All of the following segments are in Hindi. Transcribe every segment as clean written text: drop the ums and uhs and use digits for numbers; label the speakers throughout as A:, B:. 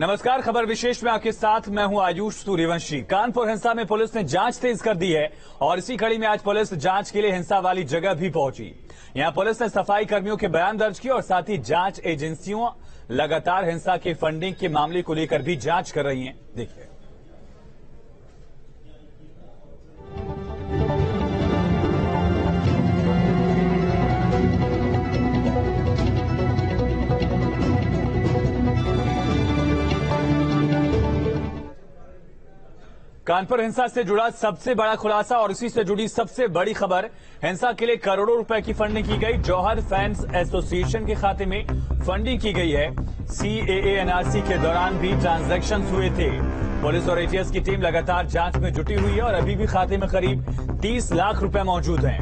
A: नमस्कार, खबर विशेष में आपके साथ मैं हूं आयुष सूर्यवंशी। कानपुर हिंसा में पुलिस ने जांच तेज कर दी है और इसी कड़ी में आज पुलिस जांच के लिए हिंसा वाली जगह भी पहुंची। यहां पुलिस ने सफाई कर्मियों के बयान दर्ज किए और साथ ही जांच एजेंसियों लगातार हिंसा के फंडिंग के मामले को लेकर भी जांच कर रही हैं। देखिए। कानपुर हिंसा से जुड़ा सबसे बड़ा खुलासा और इसी से जुड़ी सबसे बड़ी खबर। हिंसा के लिए करोड़ों रुपए की फंडिंग की गई। जौहर फैंस एसोसिएशन के खाते में फंडिंग की गई है। सीएए एनआरसी के दौरान भी ट्रांजैक्शन हुए थे। पुलिस और एटीएस की टीम लगातार जांच में जुटी हुई है और अभी भी खाते में करीब 30 लाख रुपए मौजूद हैं।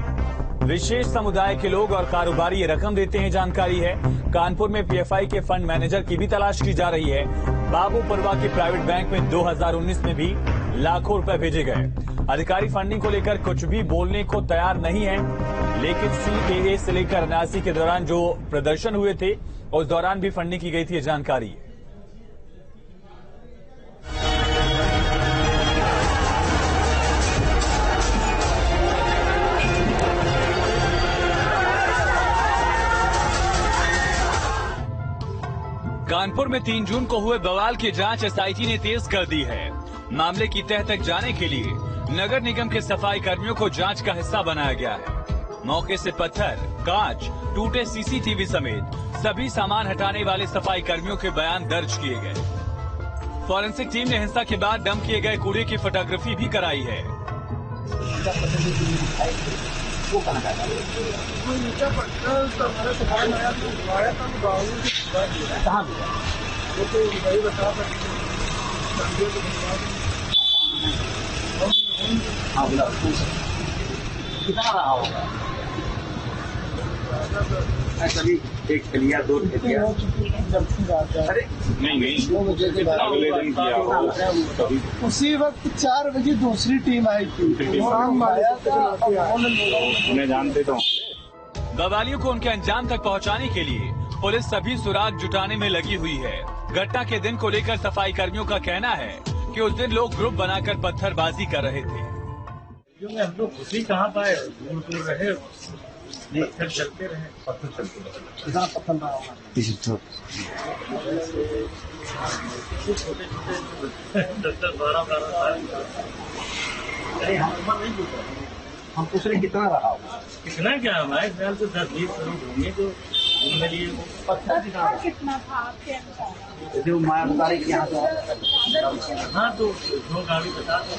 A: विशेष समुदाय के लोग और कारोबारी ये रकम देते हैं, जानकारी है। कानपुर में पीएफआई के फंड मैनेजर की भी तलाश की जा रही है। बाबूपुरवा के प्राइवेट बैंक में 2019 में भी लाखों रुपए भेजे गए। अधिकारी फंडिंग को लेकर कुछ भी बोलने को तैयार नहीं है, लेकिन सीएए से लेकर एनआरसी के दौरान जो प्रदर्शन हुए थे उस दौरान भी फंडिंग की गई थी, जानकारी है। कानपुर में 3 जून को हुए बवाल की जांच एसआईटी ने तेज कर दी है। मामले की तह तक जाने के लिए नगर निगम के सफाई कर्मियों को जांच का हिस्सा बनाया गया है। मौके से पत्थर, कांच, टूटे सीसीटीवी समेत सभी सामान हटाने वाले सफाई कर्मियों के बयान दर्ज किए गए। फॉरेंसिक टीम ने हिंसा के बाद डंप किए गए कूड़े की फोटोग्राफी भी कराई है।
B: कितना रहा होगा? एक खलिया, 2 खलिया। अरे नहीं अगले दिन किया होगा।
C: उसी वक्त 4 बजे दूसरी टीम आई थी।
B: उन्हें जानते तो।
A: बवालियों को उनके अंजाम तक पहुंचाने के लिए पुलिस सभी सुराग जुटाने में लगी हुई है। घटना के दिन को लेकर सफाई कर्मियों का कहना है कि उस दिन लोग ग्रुप बनाकर पत्थरबाजी कर रहे थे।
D: हम लोग खुशी कहाँ पाए, दूर रहे, पत्थर चलते रहे, पत्थर चलते रहे।
C: कितना पत्थर रहा होगा?
D: छोटे 10-12 साल।
C: अरे हम पूछ रहे कितना रहा होगा?
D: कितना क्या हमारे ख्याल से 10-20 करोड़ होंगे जो घूमने लिए।
C: पत्थर
E: कितना था आपके अनुसार?
C: जो माया बुखारी के यहाँ से।
D: हाँ तो 2 गाड़ी बता दो।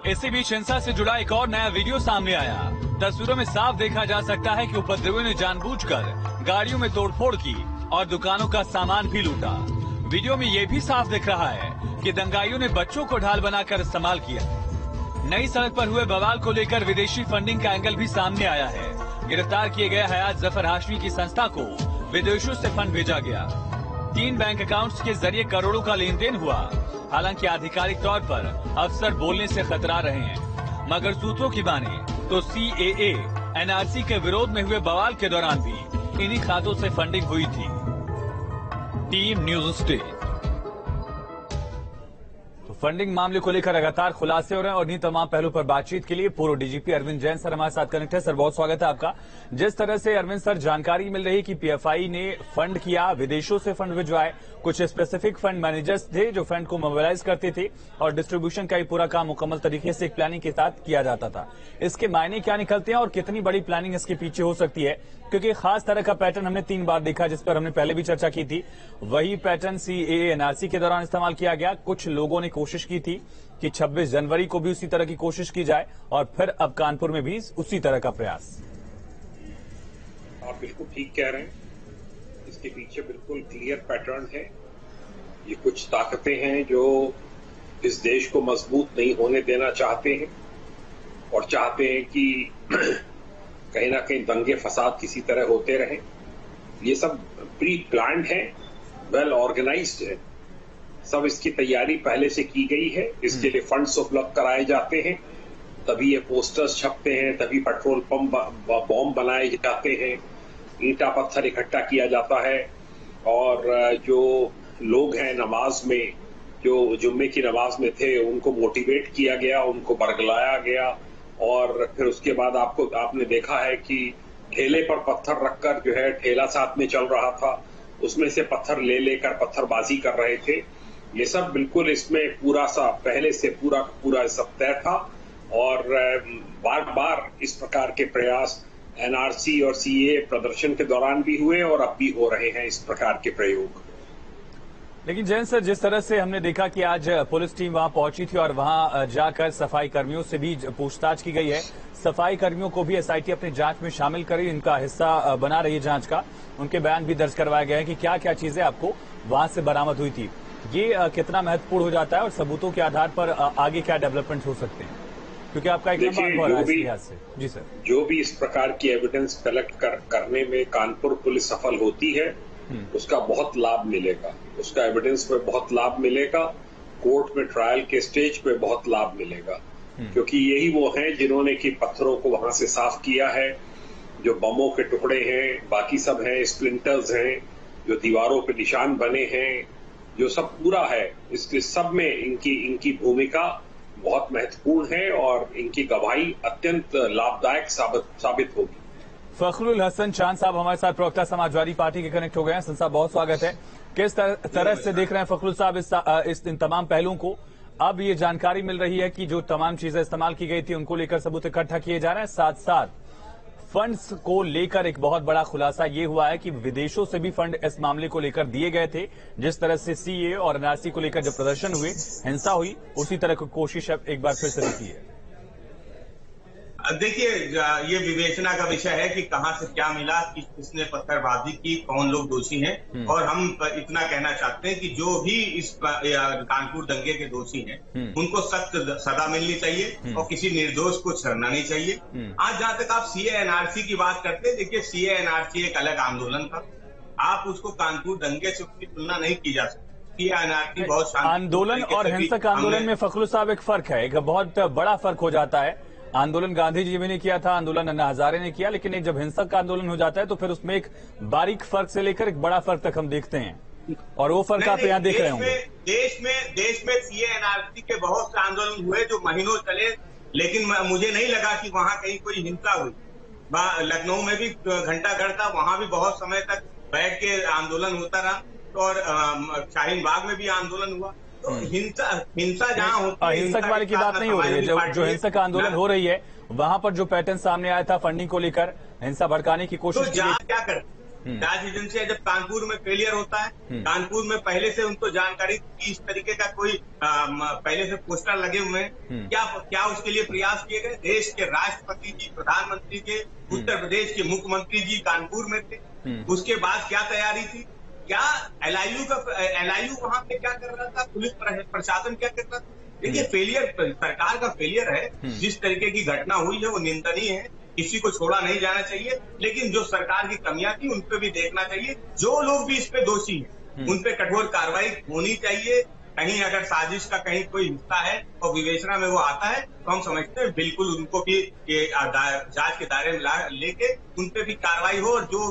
A: इसी बीच हिंसा से जुड़ा एक और नया वीडियो सामने आया। तस्वीरों में साफ देखा जा सकता है कि उपद्रवियों ने जानबूझकर गाड़ियों में तोड़फोड़ की और दुकानों का सामान भी लूटा। वीडियो में ये भी साफ दिख रहा है कि दंगाइयों ने बच्चों को ढाल बनाकर इस्तेमाल किया। नई सड़क पर हुए बवाल को लेकर विदेशी फंडिंग का एंगल भी सामने आया है। गिरफ्तार किए गए हयात जफर हाशमी की संस्था को विदेशों से फंड भेजा गया। 3 बैंक अकाउंट्स के जरिए करोड़ों का लेन देन हुआ। हालांकि आधिकारिक तौर पर अफसर बोलने से खतरा रहे हैं, मगर सूत्रों की माने तो सीएए एनआरसी के विरोध में हुए बवाल के दौरान भी इन्हीं खातों से फंडिंग हुई थी। Team news state. फंडिंग मामले को लेकर लगातार खुलासे हो रहे हैं और इन्हीं तमाम पहलू पर बातचीत के लिए पूर्व डीजीपी अरविंद जैन सर हमारे साथ कनेक्ट है। सर, बहुत स्वागत है आपका। जिस तरह से अरविंद सर जानकारी मिल रही कि पीएफआई ने फंड किया, विदेशों से फंड भिजवाए, कुछ स्पेसिफिक फंड मैनेजर्स थे जो फंड को मोबिलाइज करते थे और डिस्ट्रीब्यूशन का ही पूरा काम मुकम्मल तरीके से एक प्लानिंग के साथ किया जाता था। इसके मायने क्या निकलते हैं और कितनी बड़ी प्लानिंग इसके पीछे हो सकती है? क्योंकि खास तरह का पैटर्न हमने 3 बार देखा, जिस पर हमने पहले भी चर्चा की थी। वही पैटर्न सीएए एनआरसी के दौरान इस्तेमाल किया गया। कुछ लोगों ने कोशिश की थी कि 26 जनवरी को भी उसी तरह की कोशिश की जाए और फिर अब कानपुर में भी उसी तरह का प्रयास।
F: आप बिल्कुल ठीक कह रहे हैं। इसके पीछे बिल्कुल क्लियर पैटर्न है। ये कुछ ताकतें हैं जो इस देश को मजबूत नहीं होने देना चाहते हैं और चाहते हैं कि कहीं ना कहीं दंगे फसाद किसी तरह होते रहें। ये सब प्री प्लान्ड है, वेल ऑर्गेनाइज्ड है। सब इसकी तैयारी पहले से की गई है। इसके लिए फंड्स उपलब्ध कराए जाते हैं, तभी ये पोस्टर्स छपते हैं, तभी पेट्रोल पंप बॉम्ब बनाए जाते हैं, ईंटा पत्थर इकट्ठा किया जाता है और जो लोग हैं नमाज में, जो जुम्मे की नमाज में थे, उनको मोटिवेट किया गया, उनको बरगलाया गया। और फिर उसके बाद आपने देखा है कि ठेले पर पत्थर रखकर जो है, ठेला साथ में चल रहा था, उसमें से पत्थर लेकर पत्थरबाजी कर रहे थे। ये सब बिल्कुल इसमें पूरा सा पहले से पूरा सब तय था। और बार बार इस प्रकार के प्रयास एनआरसी और सीए प्रदर्शन के दौरान भी हुए और अब भी हो रहे हैं इस प्रकार के प्रयोग।
A: लेकिन जयंत सर, जिस तरह से हमने देखा कि आज पुलिस टीम वहां पहुंची थी और वहां जाकर सफाई कर्मियों से भी पूछताछ की गई है, सफाई कर्मियों को भी एसआईटी अपनी जांच में शामिल करी, इनका हिस्सा बना रही है जांच का, उनके बयान भी दर्ज करवाए गए हैं कि क्या क्या चीजें आपको वहां से बरामद हुई थी। ये कितना महत्वपूर्ण हो जाता है और सबूतों के आधार पर आगे क्या डेवलपमेंट हो सकते हैं, क्योंकि आपका एक लंबा अनुभव है इस लिहाज से। जी सर।
F: जो भी इस प्रकार की एविडेंस कलेक्ट करने में कानपुर पुलिस सफल होती है, उसका बहुत लाभ मिलेगा, उसका एविडेंस में बहुत लाभ मिलेगा, कोर्ट में ट्रायल के स्टेज पे बहुत लाभ मिलेगा। क्योंकि यही वो हैं जिन्होंने कि पत्थरों को वहां से साफ किया है, जो बमों के टुकड़े हैं, बाकी सब हैं, स्प्लिंटर्स हैं, जो दीवारों पे निशान बने हैं, जो सब पूरा है, इसके सब में इनकी भूमिका बहुत महत्वपूर्ण है और इनकी गवाही अत्यंत लाभदायक साबित होगी।
A: फखरुल हसन चांद साहब हमारे साथ प्रवक्ता समाजवादी पार्टी के कनेक्ट हो गए हैं। हसन साहब, बहुत स्वागत है। किस तरह से देख रहे हैं फखरुल साहब इन तमाम पहलुओं को? अब ये जानकारी मिल रही है कि जो तमाम चीजें इस्तेमाल की गई थी उनको लेकर सबूत इकट्ठा किए जा रहे हैं, साथ साथ फंड्स को लेकर एक बहुत बड़ा खुलासा ये हुआ है कि विदेशों से भी फंड इस मामले को लेकर दिए गए थे। जिस तरह से सीए और एनआरसी को लेकर जब प्रदर्शन हुए, हिंसा हुई, उसी तरह की कोशिश एक बार फिर से की है।
G: देखिए, ये विवेचना का विषय है कि कहां से क्या मिला, किसने पत्थरबाजी की, कौन लोग दोषी हैं। और हम इतना कहना चाहते हैं कि जो भी इस कानपुर दंगे के दोषी हैं, उनको सख्त सजा मिलनी चाहिए और किसी निर्दोष को छोड़ना नहीं चाहिए। आज जहां तक आप सीए एनआरसी की बात करते हैं, देखिए सीए एनआरसी एक अलग आंदोलन था, आप उसको कानपुर दंगे से उसकी तुलना नहीं की जा सकती। एनआरसी बहुत
A: आंदोलन और हिंसक आंदोलन में फखरुल साहब एक फर्क है, एक बहुत बड़ा फर्क हो जाता है। आंदोलन गांधी जी भी ने किया था, आंदोलन अन्ना हजारे ने किया, लेकिन एक जब हिंसक का आंदोलन हो जाता है तो फिर उसमें एक बारीक फर्क से लेकर एक बड़ा फर्क तक हम देखते हैं, और वो फर्क आप यहाँ देख रहे होंगे।
G: देश में सीए एनआरसी के बहुत से आंदोलन हुए जो महीनों चले, लेकिन मुझे नहीं लगा कि वहां कहीं कोई हिंसा हुई। लखनऊ में भी घंटाघर था, वहां भी बहुत समय तक बैठ के आंदोलन होता रहा, और शाहीन बाग में भी आंदोलन हुआ। तो हिंसा जहाँ होती है,
A: हिंसक वाले की बात नहीं हो रही है। जो हिंसक आंदोलन हो रही है वहां पर जो पैटर्न सामने आया था फंडिंग को लेकर, हिंसा भड़काने की कोशिश,
G: तो क्या करते जांच एजेंसी जब कानपुर में फेलियर होता है, कानपुर में पहले से उनको जानकारी की इस तरीके का कोई पहले से पोस्टर लगे हुए हैं, क्या उसके लिए प्रयास किए गए? देश के राष्ट्रपति जी, प्रधानमंत्री के, उत्तर प्रदेश के मुख्यमंत्री जी कानपुर में थे, उसके बाद क्या तैयारी थी? क्या एलआईयू वहां पे क्या कर रहा था? पुलिस प्रशासन क्या कर रहा था? देखिए, फेलियर सरकार का फेलियर है। जिस तरीके की घटना हुई है वो निंदनीय है, किसी को छोड़ा नहीं जाना चाहिए, लेकिन जो सरकार की कमियां थी उन पे भी देखना चाहिए। जो लोग भी इस पे दोषी हैं उन पे कठोर कार्रवाई होनी चाहिए। कहीं अगर साजिश का कहीं कोई हिस्सा है और विवेचना में वो आता है तो हम समझते हैं बिल्कुल उनको भी जांच के दायरे में लेके उन पे भी कार्रवाई हो, और जो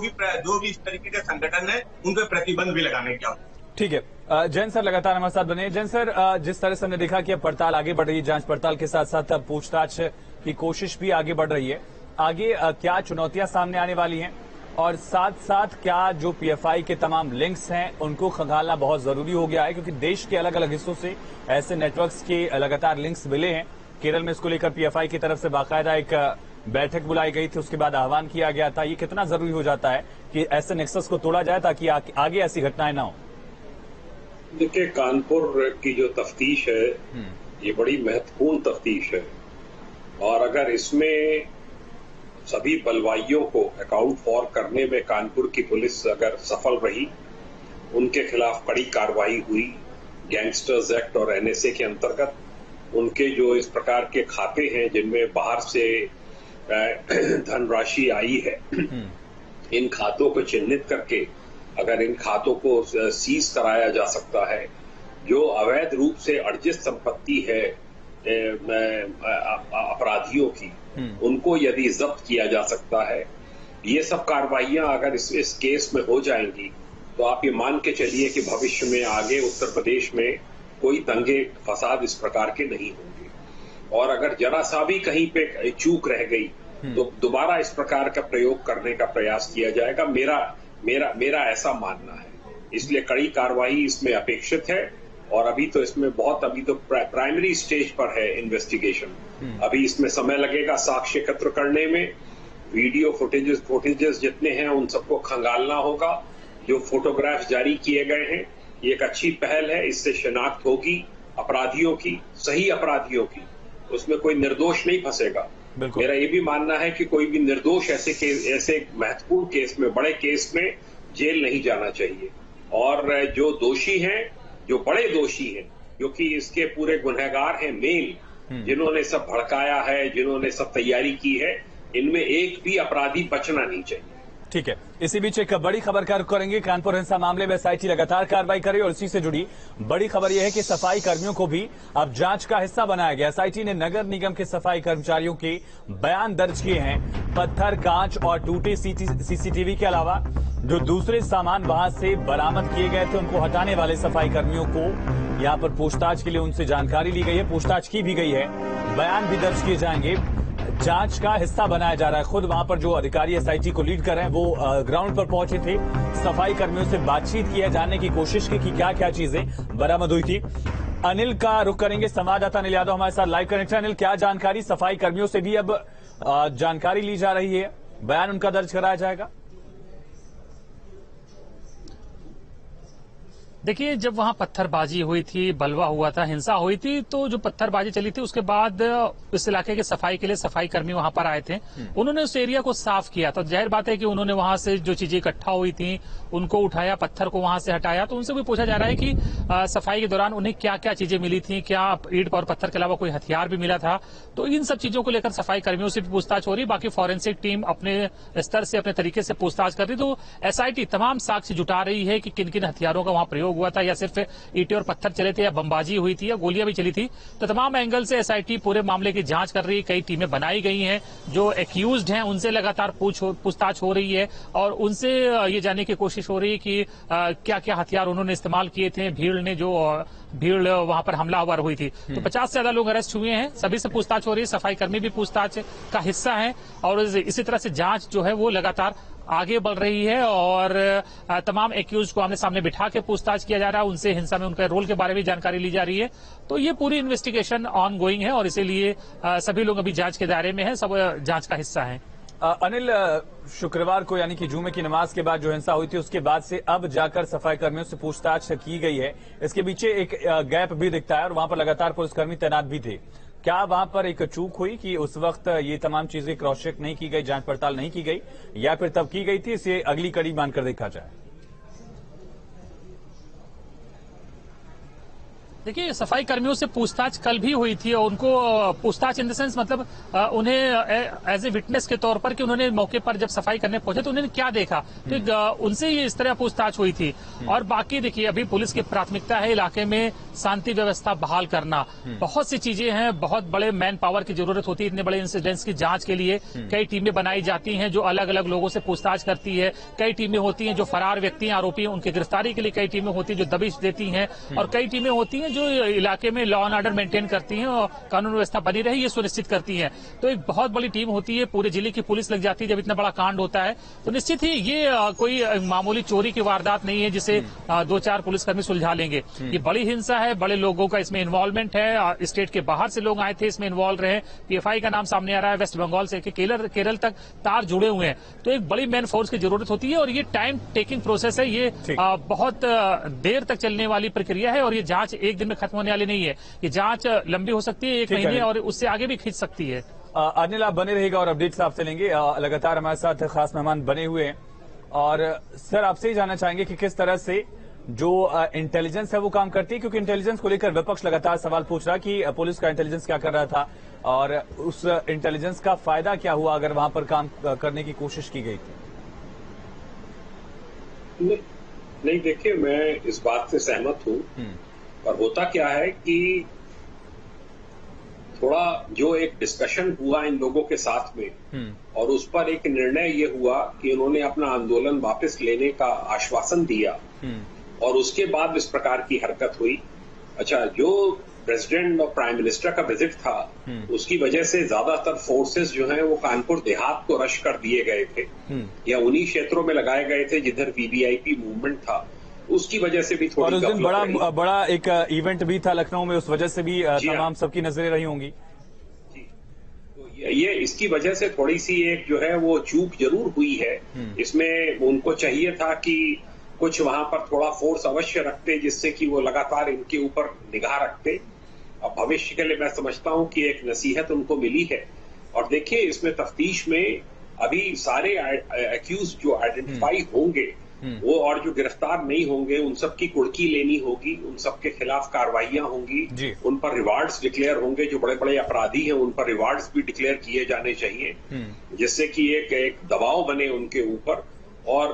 G: भी इस तरीके के संगठन है उन पे प्रतिबंध भी लगाने की आवश्यकता।
A: ठीक है। जैन सर लगातार हमारे साथ बने। जैन सर, जिस तरह से हमने देखा कि अब पड़ताल आगे बढ़ रही है, जांच पड़ताल के साथ साथ अब पूछताछ की कोशिश भी आगे बढ़ रही है, आगे क्या चुनौतियां सामने आने वाली हैं, और साथ साथ क्या जो पीएफआई के तमाम लिंक्स हैं उनको खंगालना बहुत जरूरी हो गया है, क्योंकि देश के अलग अलग हिस्सों से ऐसे नेटवर्क्स के लगातार लिंक्स मिले हैं। केरल में इसको लेकर पीएफआई की तरफ से बाकायदा एक बैठक बुलाई गई थी, उसके बाद आह्वान किया गया था। ये कितना जरूरी हो जाता है कि ऐसे नेक्सस को तोड़ा जाए ताकि आगे ऐसी घटनाएं ना हो?
F: देखिए, कानपुर की जो तफ्तीश है ये बड़ी महत्वपूर्ण तफ्तीश है, और अगर इसमें सभी बलवाइयों को अकाउंट फॉर करने में कानपुर की पुलिस अगर सफल रही, उनके खिलाफ कड़ी कार्रवाई हुई, गैंगस्टर्स एक्ट और एनएसए के अंतर्गत उनके जो इस प्रकार के खाते हैं जिनमें बाहर से धनराशि आई है, इन खातों को चिन्हित करके अगर इन खातों को सीज कराया जा सकता है, जो अवैध रूप से अर्जित संपत्ति है अपराधियों की, उनको यदि जब्त किया जा सकता है, ये सब कार्रवाइयां अगर इस केस में हो जाएंगी तो आप ये मान के चलिए कि भविष्य में आगे उत्तर प्रदेश में कोई दंगे फसाद इस प्रकार के नहीं होंगे। और अगर जरा सा भी कहीं पे चूक रह गई तो दोबारा इस प्रकार का प्रयोग करने का प्रयास किया जाएगा, मेरा ऐसा मानना है। इसलिए कड़ी कार्रवाई इसमें अपेक्षित है। और अभी तो प्राइमरी स्टेज पर है इन्वेस्टिगेशन। अभी इसमें समय लगेगा साक्ष्य एकत्र करने में, वीडियो फुटेजेस जितने हैं उन सबको खंगालना होगा। जो फोटोग्राफ जारी किए गए हैं ये एक अच्छी पहल है, इससे शिनाख्त होगी अपराधियों की, सही अपराधियों की, उसमें कोई निर्दोष नहीं फंसेगा। मेरा ये भी मानना है कि कोई भी निर्दोष ऐसे महत्वपूर्ण केस में, बड़े केस में जेल नहीं जाना चाहिए। और जो दोषी हैं, जो बड़े दोषी हैं, जो कि इसके पूरे गुनहगार हैं, मेल जिन्होंने सब भड़काया है, जिन्होंने सब तैयारी की है, इनमें एक भी अपराधी बचना नहीं चाहिए।
A: ठीक है, इसी बीच एक बड़ी खबर का रुख करेंगे। कानपुर हिंसा मामले में एसआईटी लगातार कार्रवाई कर रही है और इसी से जुड़ी बड़ी खबर यह है कि सफाई कर्मियों को भी अब जांच का हिस्सा बनाया गया। एसआईटी ने नगर निगम के सफाई कर्मचारियों के बयान दर्ज किए हैं। पत्थर, कांच और टूटे सीसीटीवी के अलावा जो दूसरे सामान वहां से बरामद किए गए थे उनको हटाने वाले सफाई कर्मियों को यहां पर पूछताछ के लिए उनसे जानकारी ली गई है, पूछताछ की भी गई है, बयान भी दर्ज किए जाएंगे। जांच का हिस्सा बनाया जा रहा है। खुद वहां पर जो अधिकारी एसआईटी को लीड कर रहे हैं वो ग्राउंड पर पहुंचे थे, सफाई कर्मियों से बातचीत की है, जानने की कोशिश की कि क्या क्या चीजें बरामद हुई थी। अनिल का रुख करेंगे, संवाददाता अनिल यादव हमारे साथ लाइव कनेक्ट है। अनिल, क्या जानकारी? सफाई कर्मियों से भी अब जानकारी ली जा रही है, बयान उनका दर्ज कराया जाएगा।
H: देखिए, जब वहां पत्थरबाजी हुई थी, बलवा हुआ था, हिंसा हुई थी, तो जो पत्थरबाजी चली थी उसके बाद इस इलाके के सफाई के लिए सफाई कर्मी वहां पर आए थे। उन्होंने उस एरिया को साफ किया। तो जाहिर बात है कि उन्होंने वहां से जो चीजें इकट्ठा हुई थी उनको उठाया, पत्थर को वहां से हटाया। तो उनसे भी पूछा जा रहा है कि सफाई के दौरान उन्हें क्या क्या चीजें मिली थी, क्या ईंट और पत्थर के अलावा कोई हथियार भी मिला था। तो इन सब चीजों को लेकर सफाई कर्मियों से भी पूछताछ हो रही। बाकी फॉरेंसिक टीम अपने स्तर से, अपने तरीके से पूछताछ कर रही। तो एसआईटी तमाम साक्ष्य जुटा रही है कि किन किन हथियारों का वहां प्रयोग हुआ था, या सिर्फ ईंटें और पत्थर चले थे, या बमबाजी हुई थी, या गोलियां भी चली थी। तो तमाम एंगल से एसआईटी पूरे मामले की जांच कर रही है। कई टीमें बनाई गई हैं। जो एक्यूज्ड हैं उनसे लगातार पूछताछ हो रही है और उनसे ये जानने की कोशिश हो रही है कि क्या क्या हथियार उन्होंने इस्तेमाल किए थे। भीड़ वहां पर हमलावर हुई थी। तो 50 से ज्यादा लोग अरेस्ट हुए हैं। सभी से पूछताछ हो रही है। सफाई कर्मी भी पूछताछ का हिस्सा है और इसी तरह से जांच जो है वो लगातार आगे बढ़ रही है और तमाम एक्यूज को आमने सामने बिठा के पूछताछ किया जा रहा है। उनसे हिंसा में उनके रोल के बारे में जानकारी ली जा रही है। तो ये पूरी इन्वेस्टिगेशन ऑन गोइंग है और इसीलिए सभी लोग अभी जांच के दायरे में हैं, सब जांच का हिस्सा है।
A: अनिल, शुक्रवार को यानी कि जुमे की नमाज के बाद जो हिंसा हुई थी उसके बाद से अब जाकर सफाई कर्मियों से पूछताछ की गई है। इसके पीछे एक गैप भी दिखता है और वहां पर लगातार पुलिसकर्मी तैनात भी थे। क्या वहां पर एक चूक हुई कि उस वक्त ये तमाम चीजें क्रॉस चेक नहीं की गई, जांच पड़ताल नहीं की गई, या फिर तब की गई थी? इसे अगली कड़ी मानकर देखा जाए।
H: देखिए, सफाई कर्मियों से पूछताछ कल भी हुई थी और उनको पूछताछ इन द सेंस मतलब उन्हें एज ए विटनेस के तौर पर कि उन्होंने मौके पर जब सफाई करने पहुंचे तो उन्होंने क्या देखा, तो उनसे ये इस तरह पूछताछ हुई थी। और बाकी देखिए, अभी पुलिस की प्राथमिकता है इलाके में शांति व्यवस्था बहाल करना। बहुत सी चीजें हैं, बहुत बड़े मैन पावर की जरूरत होती है इतने बड़े इंसिडेंट्स की जांच के लिए। कई टीमें बनाई जाती हैं जो अलग अलग लोगों से पूछताछ करती है। कई टीमें होती हैं जो फरार व्यक्ति आरोपी उनकी गिरफ्तारी के लिए, कई टीमें होती हैं जो दबिश देती हैं, और कई टीमें होती हैं जो इलाके में लॉ एंड ऑर्डर मेंटेन करती हैं और कानून व्यवस्था बनी रही ये सुनिश्चित करती हैं। तो एक बहुत बड़ी टीम होती है, पूरे जिले की पुलिस लग जाती है जब इतना बड़ा कांड होता है। तो निश्चित ही ये कोई मामूली चोरी की वारदात नहीं है जिसे 2-4 पुलिसकर्मी सुलझा लेंगे। ये बड़ी हिंसा है, बड़े लोगों का इसमें इन्वॉल्वमेंट है। स्टेट के बाहर से लोग आए थे, इसमें इन्वॉल्व रहे। पीएफआई का नाम सामने आ रहा है, वेस्ट बंगाल से केरल तक तार जुड़े हुए हैं। तो एक बड़ी मैन फोर्स की जरूरत होती है और ये टाइम टेकिंग प्रोसेस है। ये बहुत देर तक चलने वाली प्रक्रिया है और ये जांच एक दिन में खत्म होने वाली नहीं है। ये जांच लंबी हो सकती है, 1 महीने और उससे आगे भी खींच सकती है।
A: अनिल, आप बने रहेगा और अपडेट्स आपसे लेंगे। लगातार हमारे साथ खास मेहमान बने हुए हैं और सर आपसे ही जानना चाहेंगे कि किस तरह से जो इंटेलिजेंस है वो काम करती है, क्योंकि इंटेलिजेंस को लेकर विपक्ष लगातार सवाल पूछ रहा है कि पुलिस का इंटेलिजेंस क्या कर रहा था और उस इंटेलिजेंस का फायदा क्या हुआ अगर वहां पर काम करने की कोशिश की गई थी।
F: नहीं, देखिए, मैं इस बात से सहमत हूं। और होता क्या है कि थोड़ा जो एक डिस्कशन हुआ इन लोगों के साथ में और उस पर एक निर्णय ये हुआ कि उन्होंने अपना आंदोलन वापस लेने का आश्वासन दिया और उसके बाद इस प्रकार की हरकत हुई। अच्छा, जो प्रेसिडेंट और प्राइम मिनिस्टर का विजिट था उसकी वजह से ज्यादातर फोर्सेस जो हैं वो कानपुर देहात को रश कर दिए गए थे या उन्हीं क्षेत्रों में लगाए गए थे जिधर वीवीआईपी मूवमेंट था, उसकी वजह से भी थोड़ी।
A: और उस दिन बड़ा एक इवेंट भी था लखनऊ में, उस वजह से भी तमाम सबकी नजरें रही होंगी।
F: तो ये इसकी वजह से थोड़ी सी एक जो है वो चूक जरूर हुई है। इसमें उनको चाहिए था कि कुछ वहां पर थोड़ा फोर्स अवश्य रखते जिससे कि वो लगातार इनके ऊपर निगाह रखते। अब भविष्य के लिए मैं समझता हूं कि एक नसीहत उनको मिली है। और देखिए, इसमें तफ्तीश में अभी सारे एक्यूज जो आइडेंटिफाई होंगे वो और जो गिरफ्तार नहीं होंगे उन सब की कुर्की लेनी होगी, उन सब के खिलाफ कार्रवाइयां होंगी, उन पर रिवार्ड्स डिक्लेयर होंगे। जो बड़े बड़े अपराधी हैं उन पर रिवार्ड्स भी डिक्लेयर किए जाने चाहिए जिससे कि एक दबाव बने उनके ऊपर और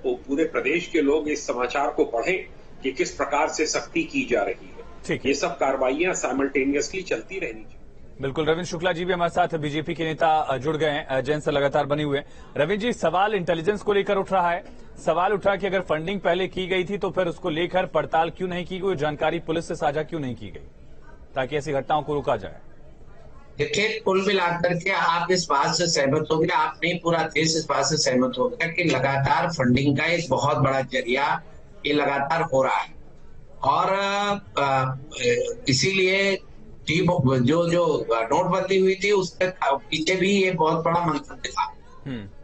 F: पूरे प्रदेश के लोग इस समाचार को पढ़ें कि किस प्रकार से सख्ती की जा रही है। ये सब कार्रवाइयां साइमल्टेनियसली चलती रहनी चाहिए।
A: बिल्कुल। रविंद्र शुक्ला जी भी हमारे साथ बीजेपी के नेता जुड़ गए हैं, जैन से लगातार बने हुए। रविंद्र जी, सवाल इंटेलिजेंस को लेकर उठ रहा है। सवाल उठ रहा है कि अगर फंडिंग पहले की गई थी तो फिर उसको लेकर पड़ताल क्यों नहीं की गई, जानकारी पुलिस से साझा क्यों नहीं की गई ताकि ऐसी घटनाओं को रोका जाए।
I: देखिए, कुल मिलाकर के आप इस बात से सहमत हो गए, आप नहीं पूरा देश इस बात से सहमत हो गया कि लगातार फंडिंग का एक बहुत बड़ा जरिया ये लगातार हो रहा है और इसीलिए जो नोटबंदी हुई थी उसके पीछे भी ये बहुत बड़ा मंतव्य था।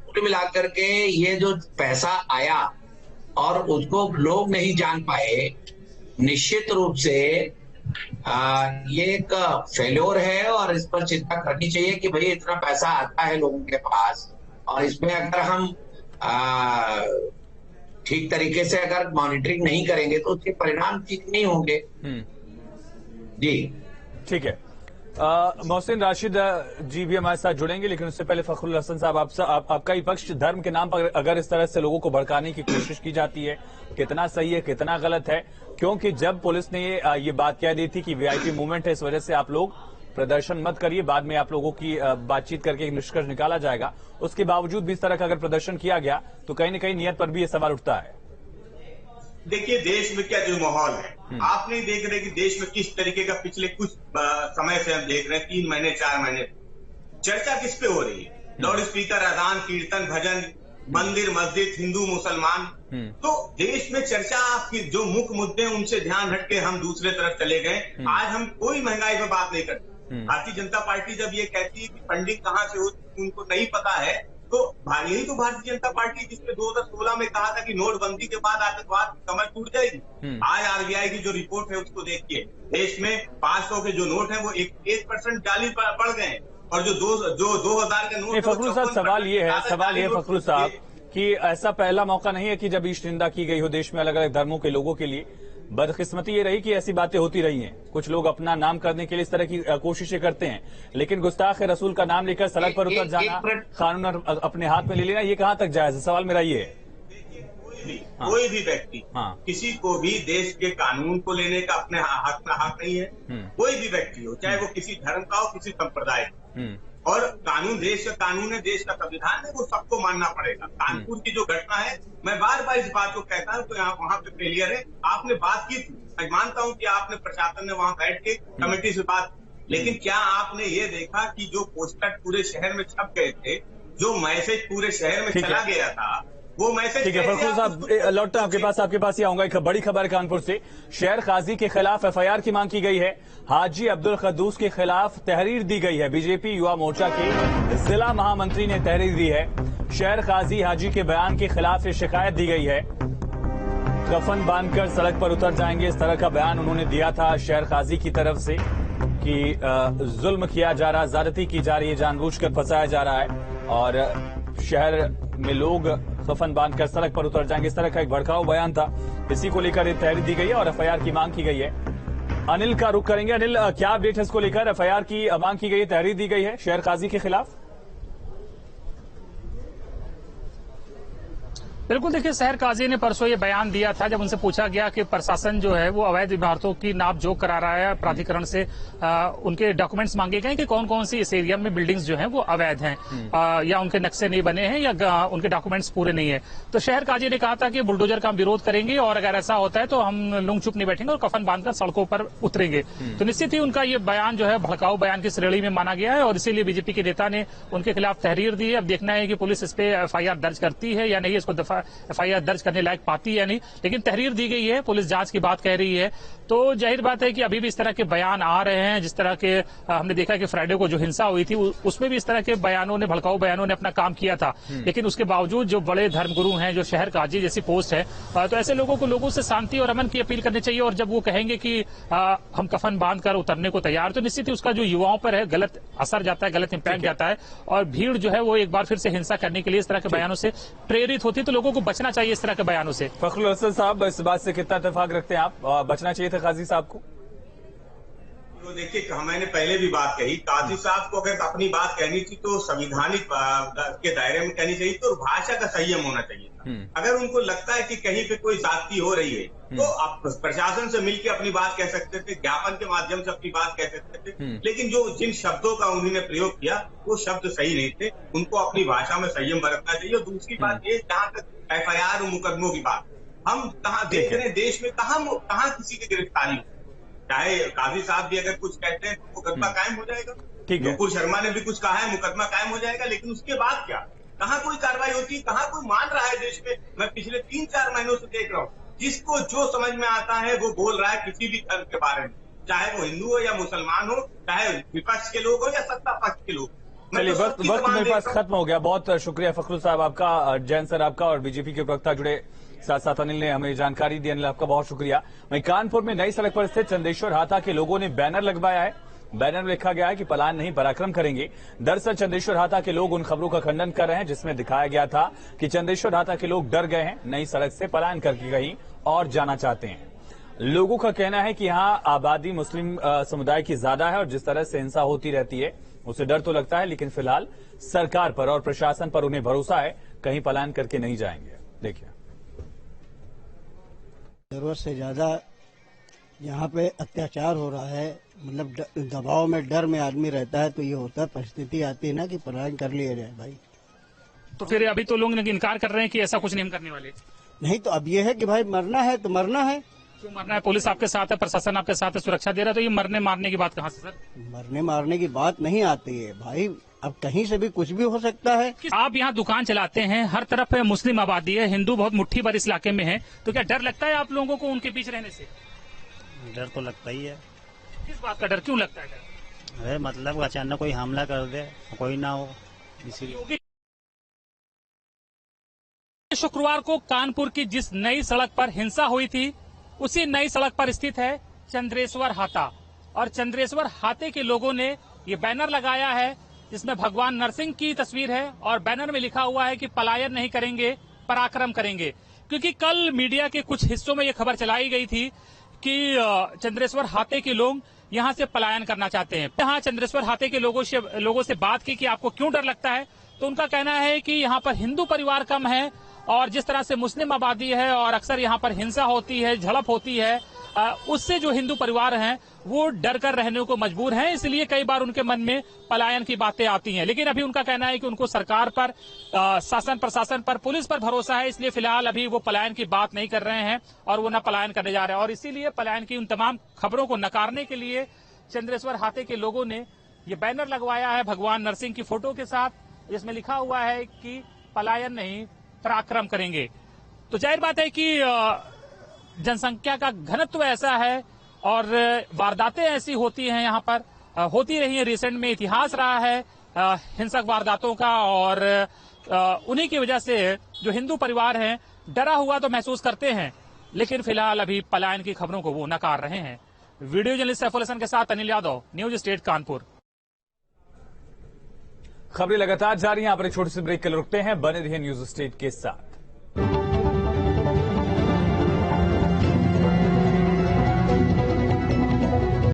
I: कुल मिलाकर के ये जो पैसा आया और उसको लोग नहीं जान पाए, निश्चित रूप से ये एक फेल्योर है और इस पर चिंता करनी चाहिए कि भाई इतना पैसा आता है लोगों के पास और इसमें अगर हम ठीक तरीके से अगर मॉनिटरिंग नहीं करेंगे तो उसके परिणाम ठीक नहीं होंगे। जी
A: ठीक है। मोहसिन राशिद जी भी हमारे साथ जुड़ेंगे, लेकिन उससे पहले फखरुल हसन साहब, आपका ही पक्ष, धर्म के नाम पर अगर इस तरह से लोगों को भड़काने की कोशिश की जाती है, कितना सही है कितना गलत है? क्योंकि जब पुलिस ने ये बात कह दी थी कि वीआईपी मूवमेंट है, इस वजह से आप लोग प्रदर्शन मत करिए, बाद में आप लोगों की बातचीत करके एक निष्कर्ष निकाला जाएगा, उसके बावजूद भी इस तरह का अगर प्रदर्शन किया गया तो कहीं न कहीं नियत पर भी ये सवाल उठता है।
G: देखिए, देश में क्या जो माहौल है, आप नहीं देख रहे कि देश में किस तरीके का पिछले कुछ समय से हम देख रहे हैं, 3 महीने 4 महीने चर्चा किस पे हो रही है? लाउड स्पीकर, अजान, कीर्तन, भजन, मंदिर, मस्जिद, हिंदू, मुसलमान। तो देश में चर्चा आपकी जो मुख्य मुद्दे हैं उनसे ध्यान हट के हम दूसरे तरफ चले गए। आज हम कोई महंगाई पे बात नहीं करते। भारतीय जनता पार्टी जब ये कहती है कि फंडिंग कहाँ से होती है उनको नहीं पता है, तो यही तो भारतीय जनता पार्टी जिसने 2016 में कहा था कि नोटबंदी के बाद आतंकवाद की कमर टूट जाएगी। आज आरबीआई की जो रिपोर्ट है उसको देखिए, देश में 500 के जो नोट हैं वो 1% जाली बढ़ गए हैं और जो 2000 के नोट।
A: फखरुल साहब, सवाल ये है फखरुल साहब कि ऐसा पहला मौका नहीं है कि जब ईश निंदा की गई हो देश में अलग अलग धर्मों के लोगों के लिए। बदकिस्मती ये रही कि ऐसी बातें होती रही हैं, कुछ लोग अपना नाम करने के लिए इस तरह की कोशिशें करते हैं, लेकिन गुस्ताख रसूल का नाम लेकर सड़क पर उतर जाना, कानून अपने हाथ में ले लेना, ये कहां तक जायज है? सवाल मेरा ये है।
G: कोई भी व्यक्ति, किसी को भी देश के कानून को लेने का अपने हक नहीं है। कोई भी व्यक्ति हो, चाहे वो किसी धर्म का हो, किसी संप्रदाय का, और कानून देश का कानून है, देश का संविधान है, वो सबको मानना पड़ेगा। कानपुर की जो घटना है, मैं बार बार इस बात को कहता हूँ तो यहाँ वहाँ पे फेलियर है। आपने बात की थी, मैं मानता हूँ कि आपने प्रशासन ने वहाँ बैठ के कमेटी से बात, लेकिन क्या आपने ये देखा कि जो पोस्टर पूरे शहर में छप गए थे, जो मैसेज पूरे शहर में चला गया था, वो मैसेज?
A: ठीक है फखरुल साहब, लौटता हूं आपके पास ही आऊंगा। एक बड़ी खबर कानपुर से, शेर काजी के खिलाफ एफआईआर की मांग की गई है। हाजी अब्दुल कद्दूस के खिलाफ तहरीर दी गई है। बीजेपी युवा मोर्चा के जिला महामंत्री ने तहरीर दी है। शेर काजी हाजी के बयान के खिलाफ शिकायत दी गई है। कफन बांधकर सड़क पर उतर जाएंगे, इस तरह का बयान उन्होंने दिया था शेर काजी की तरफ से कि जुल्म किया जा रहा, ज्यादती की जा रही है, जानबूझकर फंसाया जा रहा है और शहर में लोग कफन बांधकर सड़क पर उतर जाएंगे, इस तरह का एक भड़काऊ बयान था। इसी को लेकर तहरीर दी गई है और एफआईआर की मांग की गई है। अनिल का रुख करेंगे। अनिल, क्या अपडेट है इसको लेकर? एफआईआर की मांग की गई है, तहरीर दी गई है शेर काजी के खिलाफ।
H: बिल्कुल, देखिए शहर काजी ने परसों ये बयान दिया था जब उनसे पूछा गया कि प्रशासन जो है वो अवैध इमारतों की नाप जोख करा रहा है प्राधिकरण से, उनके डॉक्यूमेंट्स मांगे गए कि कौन कौन सी इस एरिया में बिल्डिंग्स जो हैं वो अवैध हैं, या उनके नक्शे नहीं बने हैं या उनके डॉक्यूमेंट्स पूरे नहीं है। तो शहर काजी ने कहा था कि बुलडोजर का हम विरोध करेंगे और अगर ऐसा होता है तो हम लुंग चुप नहीं बैठेंगे और कफन बांधकर सड़कों पर उतरेंगे। तो निश्चित ही उनका ये बयान जो है भड़काऊ बयान की श्रेणी में माना गया है और इसीलिए बीजेपी के नेता ने उनके खिलाफ तहरीर दी है। अब देखना है कि पुलिस इस पे एफआईआर दर्ज करती है या नहीं, इसको एफआईआर दर्ज करने लायक पाती है या नहीं, लेकिन तहरीर दी गई है, पुलिस जांच की बात कह रही है। तो जाहिर बात है कि अभी भी इस तरह के बयान आ रहे हैं। जिस तरह के हमने देखा कि फ्राइडे को जो हिंसा हुई थी उसमें भी इस तरह के बयानों ने, भड़काऊ बयानों ने अपना काम किया था, लेकिन उसके बावजूद जो बड़े धर्मगुरु हैं, जो शहर काजी जैसी पोस्ट है, तो ऐसे लोगों से शांति और अमन की अपील करनी चाहिए। और जब वो कहेंगे कि हम कफन बांध कर उतरने को तैयार, तो निश्चित ही उसका जो युवाओं पर है गलत असर जाता है, गलत इंपैक्ट जाता है और भीड़ जो है वो एक बार फिर से हिंसा करने के लिए इस तरह के बयानों से प्रेरित होती है। तो लोगों को बचना चाहिए इस तरह के बयानों से।
A: फखरुल हसन साहब, इस बात से कितना इत्तेफाक रखते हैं आप? बचना चाहिए था काजी साहब को?
G: तो देखिए, मैंने पहले भी बात कही, काजी साहब को अगर अपनी बात कहनी थी तो संविधानिक के दायरे में कहनी चाहिए, तो भाषा का संयम होना चाहिए था। अगर उनको लगता है कि कहीं पे कोई ज्यादती हो रही है तो आप प्रशासन से मिलकर अपनी बात कह सकते थे, ज्ञापन के माध्यम से अपनी बात कह सकते थे, लेकिन जिन शब्दों का उन्होंने प्रयोग किया वो शब्द सही नहीं थे। उनको अपनी भाषा में संयम बरतना चाहिए। और दूसरी बात ये, जहाँ तक एफआईआर और मुकदमों की बात, हम कहाँ देख रहे हैं देश में, कहाँ किसी की गिरफ्तारी, चाहे काजी साहब भी अगर कुछ कहते हैं तो मुकदमा कायम हो जाएगा, नुपुर शर्मा ने भी कुछ कहा है, मुकदमा कायम हो जाएगा, लेकिन उसके बाद क्या, कहाँ कोई कार्रवाई होती है, कहाँ कोई मान रहा है देश में? मैं पिछले 3-4 महीनों से देख रहा हूँ, जिसको जो समझ में आता है वो बोल रहा है किसी भी धर्म के बारे में, चाहे वो हिंदू हो या मुसलमान हो, चाहे विपक्ष के लोग हो या सत्ता पक्ष के लोग।
A: चलिए, वक्त मेरे पास खत्म हो गया। बहुत शुक्रिया फखरुल साहब आपका, जैन सर आपका और बीजेपी के प्रवक्ता जुड़े, साथ साथ अनिल ने हमें जानकारी दी। अनिल, आपका बहुत शुक्रिया। वहीं कानपुर में नई सड़क पर स्थित चंदेश्वर हाता के लोगों ने बैनर लगवाया है। बैनर में लिखा गया है कि पलायन नहीं पराक्रम करेंगे। दरअसल चंदेश्वर हाता के लोग उन खबरों का खंडन कर रहे हैं जिसमें दिखाया गया था कि चंदेश्वर हाता के लोग डर गए हैं, नई सड़क से पलायन करके कहीं और जाना चाहते हैं। लोगों का कहना है कि यहाँ आबादी मुस्लिम समुदाय की ज्यादा है और जिस तरह से हिंसा होती रहती है उसे डर तो लगता है, लेकिन फिलहाल सरकार पर और प्रशासन पर उन्हें भरोसा है, कहीं पलायन करके नहीं जाएंगे। देखिए,
J: जरूरत से ज्यादा यहाँ पे अत्याचार हो रहा है, मतलब दबाव में, डर में आदमी रहता है, तो ये होता है, परिस्थिति आती है ना कि पलायन कर लिया जाए भाई।
H: तो फिर अभी तो लोग इनकार कर रहे हैं कि ऐसा कुछ नहीं करने वाले।
J: नहीं, तो अब ये है कि भाई मरना है तो मरना है।
H: क्यों मरना है? पुलिस आपके साथ है, प्रशासन आपके साथ है, सुरक्षा दे रहा है, तो ये मरने मारने की बात कहाँ से सर?
J: मरने मारने की बात नहीं आती है भाई, अब कहीं से भी कुछ भी हो सकता है।
H: आप यहाँ दुकान चलाते हैं, हर तरफ मुस्लिम आबादी है, हिंदू बहुत मुट्ठी भर इस इलाके में है, तो क्या डर लगता है आप लोगों को उनके बीच रहने से?
K: डर तो लगता ही है।
H: किस बात का डर, क्यों लगता है डर?
K: अरे मतलब अचानक कोई हमला कर दे, कोई ना हो, इसीलिए।
H: शुक्रवार को कानपुर की जिस नई सड़क पर हिंसा हुई थी उसी नई सड़क पर स्थित है चंद्रेश्वर हाता, और चंद्रेश्वर हाते के लोगों ने ये बैनर लगाया है जिसमें भगवान नरसिंह की तस्वीर है और बैनर में लिखा हुआ है कि पलायन नहीं करेंगे, पराक्रम करेंगे। क्योंकि कल मीडिया के कुछ हिस्सों में ये खबर चलाई गई थी कि चंद्रेश्वर हाते के लोग यहाँ से पलायन करना चाहते हैं। यहाँ चंद्रेश्वर हाते के लोगों से बात की कि आपको क्यों डर लगता है, तो उनका कहना है कि यहाँ पर हिंदू परिवार कम है और जिस तरह से मुस्लिम आबादी है और अक्सर यहाँ पर हिंसा होती है, झड़प होती है, उससे जो हिंदू परिवार हैं वो डर कर रहने को मजबूर हैं, इसलिए कई बार उनके मन में पलायन की बातें आती हैं। लेकिन अभी उनका कहना है कि उनको सरकार पर, शासन प्रशासन पर, पुलिस पर भरोसा है, इसलिए फिलहाल अभी वो पलायन की बात नहीं कर रहे हैं और वो न पलायन करने जा रहे हैं। और इसीलिए पलायन की उन तमाम खबरों को नकारने के लिए चंद्रेश्वर हाते के लोगों ने ये बैनर लगवाया है भगवान नरसिंह की फोटो के साथ, जिसमें लिखा हुआ है कि पलायन नहीं, पराक्रम करेंगे। तो जाहिर बात है कि जनसंख्या का घनत्व ऐसा है और वारदातें ऐसी होती हैं, यहाँ पर होती रही है, रिसेंट में इतिहास रहा है हिंसक वारदातों का, और उन्हीं की वजह से जो हिंदू परिवार हैं डरा हुआ तो महसूस करते हैं, लेकिन फिलहाल अभी पलायन की खबरों को वो नकार रहे हैं। वीडियो जर्नलिस्ट सैफुल हसन के साथ अनिल यादव, न्यूज स्टेट कानपुर।
A: खबरें लगातार जारी हैं, आप एक छोटे से ब्रेक के लिए रुकते हैं, बने रहिए न्यूज स्टेट के साथ।